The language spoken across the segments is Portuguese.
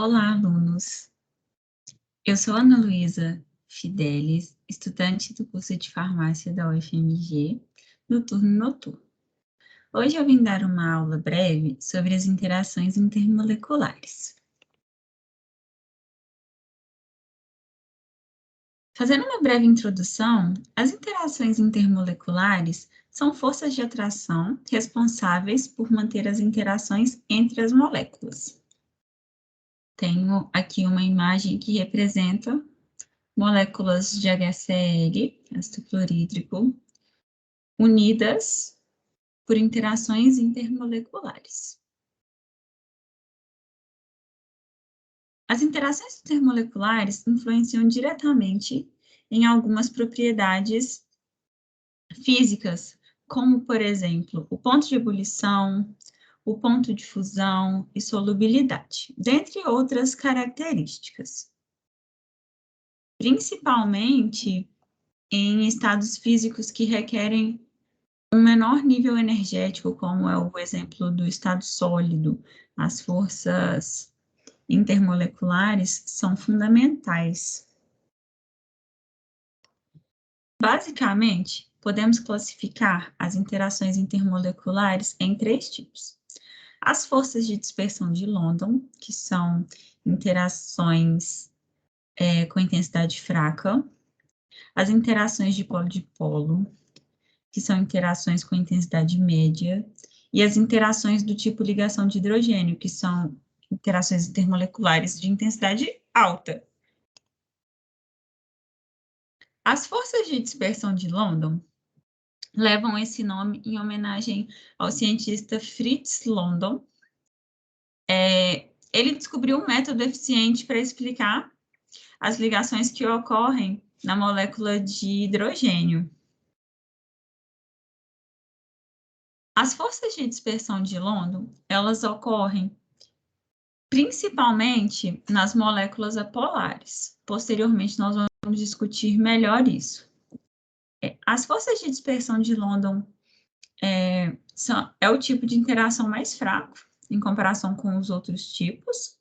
Olá, alunos! Eu sou Ana Luísa Fidelis, estudante do curso de farmácia da UFMG, no turno noturno. Hoje eu vim dar uma aula breve sobre as interações intermoleculares. Fazendo uma breve introdução, as interações intermoleculares são forças de atração responsáveis por manter as interações entre as moléculas. Tenho aqui uma imagem que representa moléculas de HCl, ácido clorídrico, unidas por interações intermoleculares. As interações intermoleculares influenciam diretamente em algumas propriedades físicas, como, por exemplo, o ponto de ebulição, o ponto de fusão e solubilidade, dentre outras características. Principalmente em estados físicos que requerem um menor nível energético, como é o exemplo do estado sólido, as forças intermoleculares são fundamentais. Basicamente, podemos classificar as interações intermoleculares em três tipos. As forças de dispersão de London, que são interações com intensidade fraca, as interações de polo-dipolo, que são interações com intensidade média, e as interações do tipo ligação de hidrogênio, que são interações intermoleculares de intensidade alta. As forças de dispersão de London levam esse nome em homenagem ao cientista Fritz London. Ele descobriu um método eficiente para explicar as ligações que ocorrem na molécula de hidrogênio. As forças de dispersão de London, elas ocorrem principalmente nas moléculas apolares. Posteriormente, nós vamos discutir melhor isso. As forças de dispersão de London é o tipo de interação mais fraco, em comparação com os outros tipos.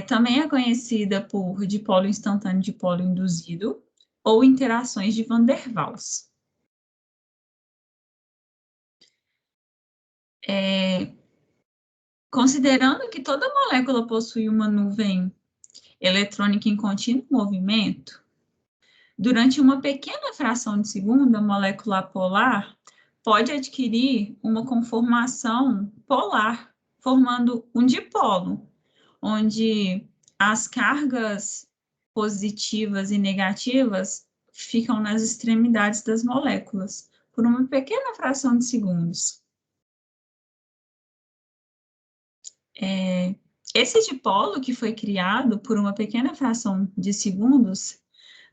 Também é conhecida por dipolo instantâneo e dipolo induzido, ou interações de Van der Waals. Considerando que toda molécula possui uma nuvem eletrônica em contínuo movimento, durante uma pequena fração de segundo, a molécula polar pode adquirir uma conformação polar, formando um dipolo, onde as cargas positivas e negativas ficam nas extremidades das moléculas, por uma pequena fração de segundos. Esse dipolo que foi criado por uma pequena fração de segundos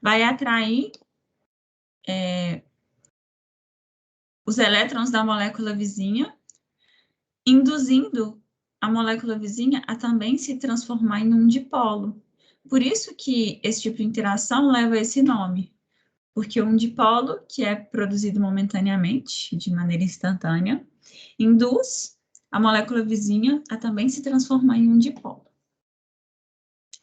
vai atrair os elétrons da molécula vizinha, induzindo a molécula vizinha a também se transformar em um dipolo. Por isso que esse tipo de interação leva esse nome, porque um dipolo, que é produzido momentaneamente, de maneira instantânea, induz a molécula vizinha a também se transformar em um dipolo.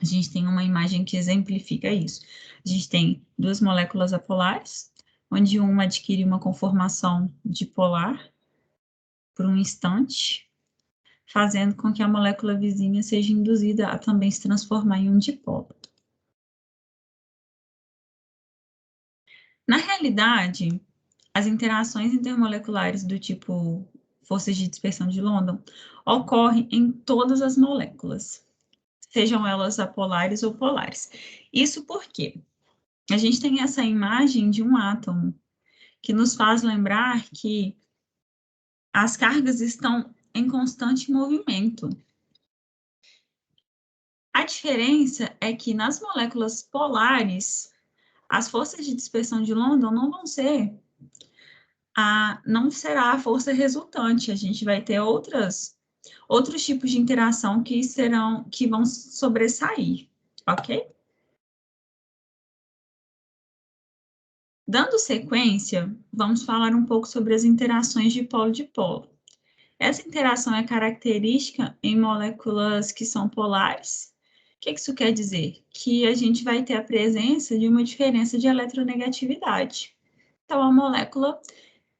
A gente tem uma imagem que exemplifica isso. A gente tem duas moléculas apolares, onde uma adquire uma conformação dipolar por um instante, fazendo com que a molécula vizinha seja induzida a também se transformar em um dipolo. Na realidade, as interações intermoleculares do tipo forças de dispersão de London ocorrem em todas as moléculas, sejam elas apolares ou polares. Isso porque a gente tem essa imagem de um átomo, que nos faz lembrar que as cargas estão em constante movimento. A diferença é que nas moléculas polares, as forças de dispersão de London não será a força resultante, a gente vai ter outros tipos de interação que vão sobressair, ok? Dando sequência, vamos falar um pouco sobre as interações de polo-dipolo. Essa interação é característica em moléculas que são polares. O que isso quer dizer? Que a gente vai ter a presença de uma diferença de eletronegatividade. Então, a molécula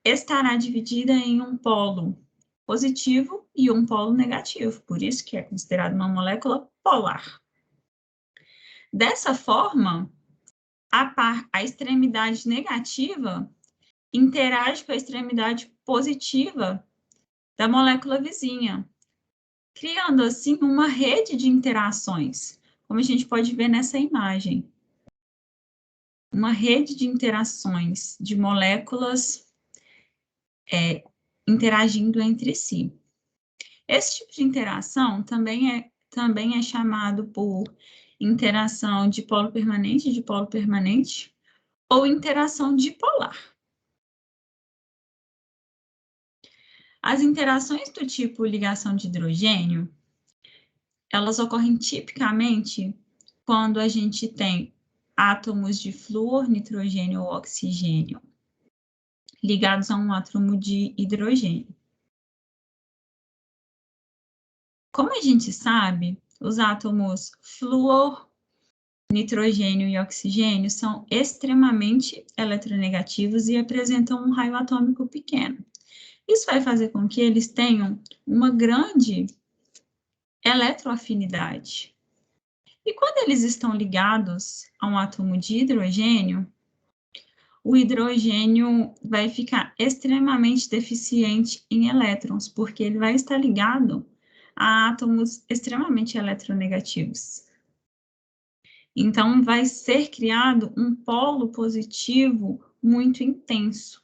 estará dividida em um polo positivo e um polo negativo, por isso que é considerada uma molécula polar. Dessa forma, a extremidade negativa interage com a extremidade positiva da molécula vizinha, criando assim uma rede de interações, como a gente pode ver nessa imagem. Uma rede de interações de moléculas interagindo entre si. Esse tipo de interação também é chamado por interação de polo permanente ou interação dipolar. As interações do tipo ligação de hidrogênio, elas ocorrem tipicamente quando a gente tem átomos de flúor, nitrogênio ou oxigênio ligados a um átomo de hidrogênio. Como a gente sabe, os átomos flúor, nitrogênio e oxigênio são extremamente eletronegativos e apresentam um raio atômico pequeno. Isso vai fazer com que eles tenham uma grande eletroafinidade. E quando eles estão ligados a um átomo de hidrogênio, o hidrogênio vai ficar extremamente deficiente em elétrons, porque ele vai estar ligado a átomos extremamente eletronegativos. Então, vai ser criado um polo positivo muito intenso.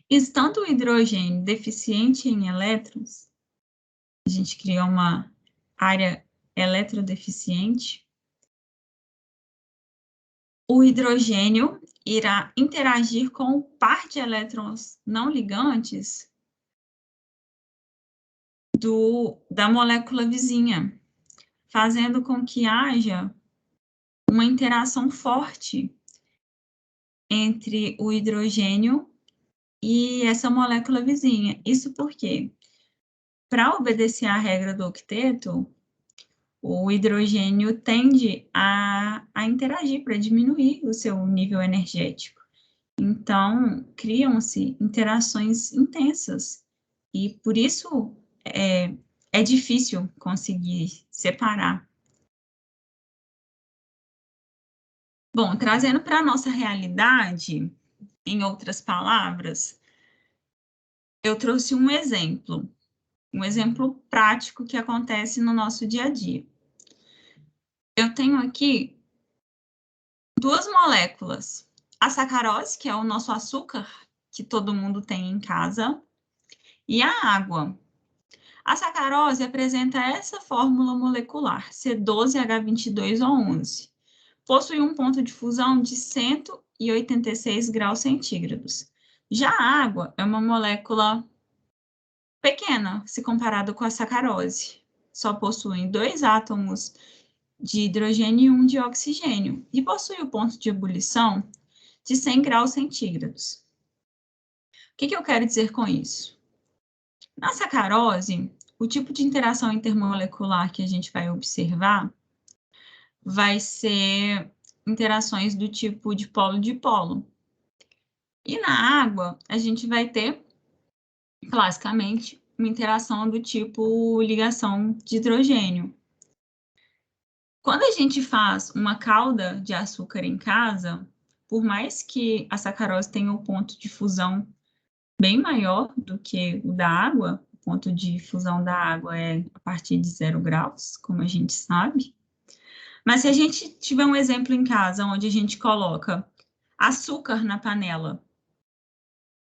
Estando o hidrogênio deficiente em elétrons, a gente cria uma área eletrodeficiente, o hidrogênio irá interagir com o par de elétrons não ligantes da molécula vizinha, fazendo com que haja uma interação forte entre o hidrogênio e essa molécula vizinha. Isso porque, para obedecer à regra do octeto, o hidrogênio tende a interagir para diminuir o seu nível energético. Então, criam-se interações intensas e, por isso, é difícil conseguir separar. Bom, trazendo para a nossa realidade, em outras palavras, eu trouxe um exemplo prático que acontece no nosso dia a dia. Eu tenho aqui duas moléculas, a sacarose, que é o nosso açúcar, que todo mundo tem em casa, e a água. A sacarose apresenta essa fórmula molecular, C12H22O11. Possui um ponto de fusão de 186 graus centígrados. Já a água é uma molécula pequena, se comparado com a sacarose. Só possuem 2 átomos de hidrogênio e 1 de oxigênio, e possui o ponto de ebulição de 100 graus centígrados. O que eu quero dizer com isso? Na sacarose, o tipo de interação intermolecular que a gente vai observar vai ser interações do tipo de polo-dipolo. E na água, a gente vai ter, classicamente, uma interação do tipo ligação de hidrogênio. Quando a gente faz uma calda de açúcar em casa, por mais que a sacarose tenha um ponto de fusão bem maior do que o da água, o ponto de fusão da água é a partir de 0 graus, como a gente sabe. Mas se a gente tiver um exemplo em casa, onde a gente coloca açúcar na panela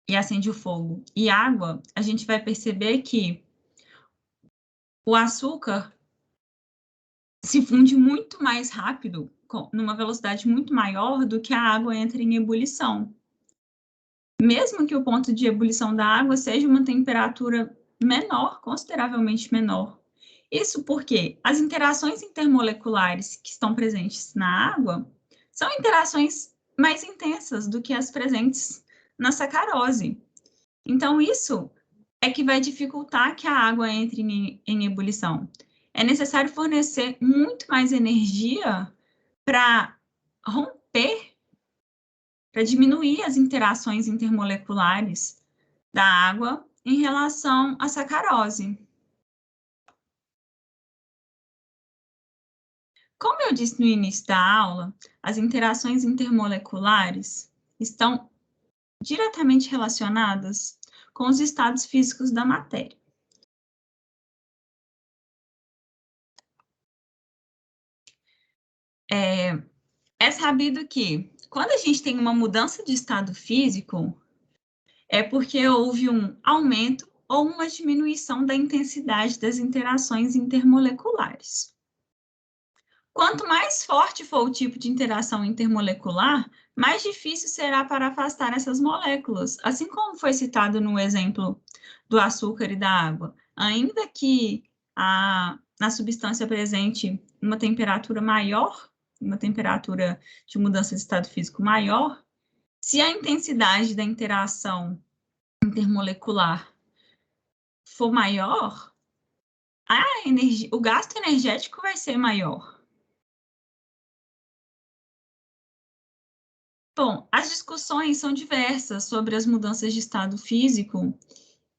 e acende o fogo, e água, a gente vai perceber que o açúcar se funde muito mais rápido, numa velocidade muito maior do que a água entra em ebulição. Mesmo que o ponto de ebulição da água seja uma temperatura menor, consideravelmente menor. Isso porque as interações intermoleculares que estão presentes na água são interações mais intensas do que as presentes na sacarose. Então, isso é que vai dificultar que a água entre em ebulição. É necessário fornecer muito mais energia para romper, para diminuir as interações intermoleculares da água em relação à sacarose. Como eu disse no início da aula, as interações intermoleculares estão diretamente relacionadas com os estados físicos da matéria. É sabido que, quando a gente tem uma mudança de estado físico, é porque houve um aumento ou uma diminuição da intensidade das interações intermoleculares. Quanto mais forte for o tipo de interação intermolecular, mais difícil será para afastar essas moléculas, assim como foi citado no exemplo do açúcar e da água. Ainda que na substância presente uma temperatura maior, uma temperatura de mudança de estado físico maior, se a intensidade da interação intermolecular for maior, o gasto energético vai ser maior. Bom, as discussões são diversas sobre as mudanças de estado físico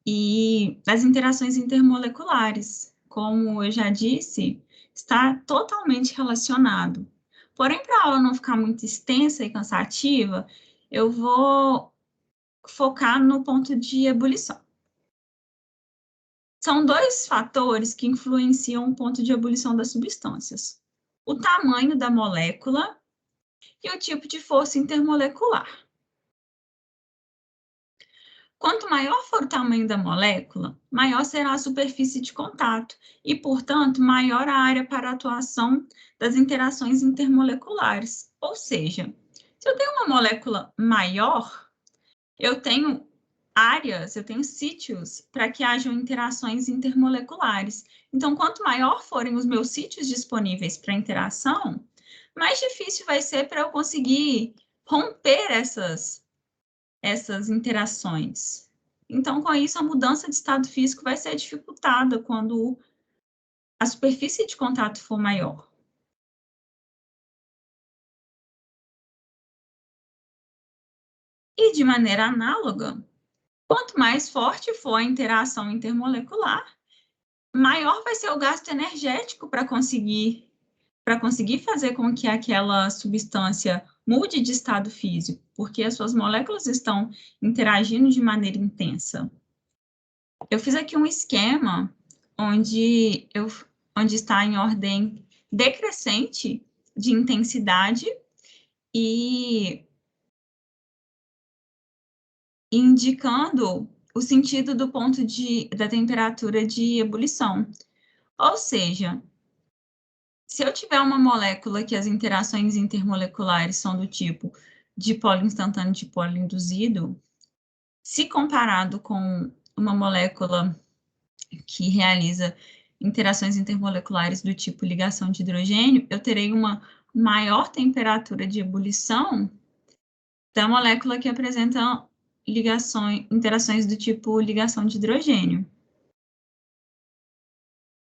e as interações intermoleculares. Como eu já disse, está totalmente relacionado. Porém, para a aula não ficar muito extensa e cansativa, eu vou focar no ponto de ebulição. São dois fatores que influenciam o ponto de ebulição das substâncias: o tamanho da molécula e o tipo de força intermolecular. Quanto maior for o tamanho da molécula, maior será a superfície de contato e, portanto, maior a área para atuação das interações intermoleculares. Ou seja, se eu tenho uma molécula maior, eu tenho áreas, eu tenho sítios para que hajam interações intermoleculares. Então, quanto maior forem os meus sítios disponíveis para interação, mais difícil vai ser para eu conseguir romper essas interações. Então, com isso, a mudança de estado físico vai ser dificultada quando a superfície de contato for maior. E, de maneira análoga, quanto mais forte for a interação intermolecular, maior vai ser o gasto energético para conseguir fazer com que aquela substância mude de estado físico, porque as suas moléculas estão interagindo de maneira intensa. Eu fiz aqui um esquema onde está em ordem decrescente de intensidade e indicando o sentido do ponto da temperatura de ebulição. Ou seja, se eu tiver uma molécula que as interações intermoleculares são do tipo dipolo instantâneo, dipolo induzido, se comparado com uma molécula que realiza interações intermoleculares do tipo ligação de hidrogênio, eu terei uma maior temperatura de ebulição da molécula que apresenta interações do tipo ligação de hidrogênio.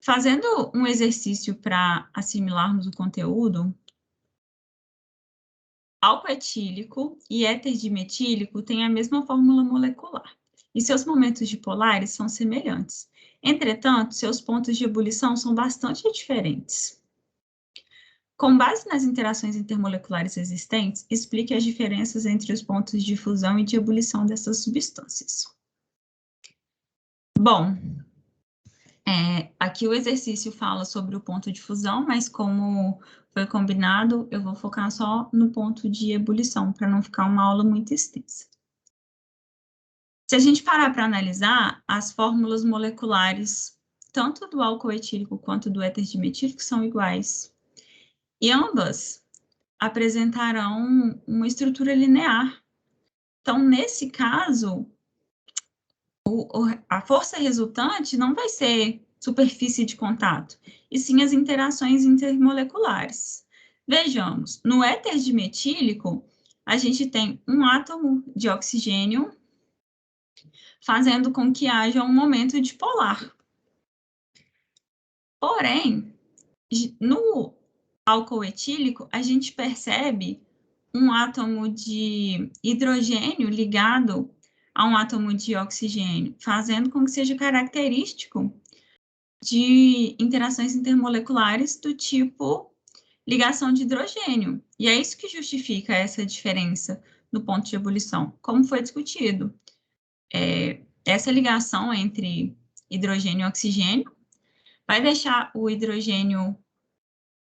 Fazendo um exercício para assimilarmos o conteúdo, álcool etílico e éter dimetílico têm a mesma fórmula molecular, e seus momentos dipolares são semelhantes. Entretanto, seus pontos de ebulição são bastante diferentes. Com base nas interações intermoleculares existentes, explique as diferenças entre os pontos de fusão e de ebulição dessas substâncias. Bom, aqui o exercício fala sobre o ponto de fusão, mas como foi combinado, eu vou focar só no ponto de ebulição, para não ficar uma aula muito extensa. Se a gente parar para analisar, as fórmulas moleculares, tanto do álcool etílico quanto do éter dimetílico, são iguais. E ambas apresentarão uma estrutura linear. Então, nesse caso, a força resultante não vai ser superfície de contato, e sim as interações intermoleculares. Vejamos, no éter dimetílico, a gente tem um átomo de oxigênio fazendo com que haja um momento dipolar. Porém, no álcool etílico, a gente percebe um átomo de hidrogênio ligado a um átomo de oxigênio, fazendo com que seja característico de interações intermoleculares do tipo ligação de hidrogênio. E é isso que justifica essa diferença no ponto de ebulição, como foi discutido. Essa ligação entre hidrogênio e oxigênio vai deixar o hidrogênio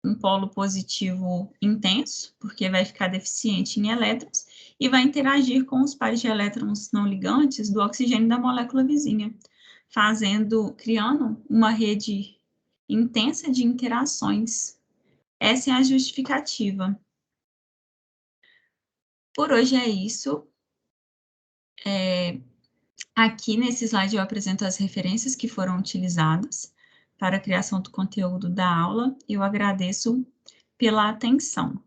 um polo positivo intenso, porque vai ficar deficiente em elétrons, e vai interagir com os pares de elétrons não ligantes do oxigênio da molécula vizinha, criando uma rede intensa de interações. Essa é a justificativa. Por hoje é isso. Aqui nesse slide eu apresento as referências que foram utilizadas para a criação do conteúdo da aula. Eu agradeço pela atenção.